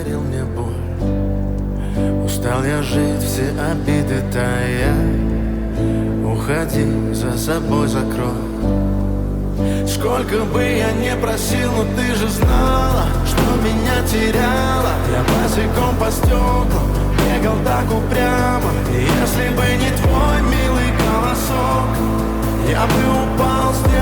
подарил мне боль. Устал я жить, все обиды тая. Уходи, за собой закрой. Сколько бы я не просил, но ты же знала, что меня теряла. Я босиком по стеклам бегал так упрямо. И если бы не твой милый голосок, я бы упал с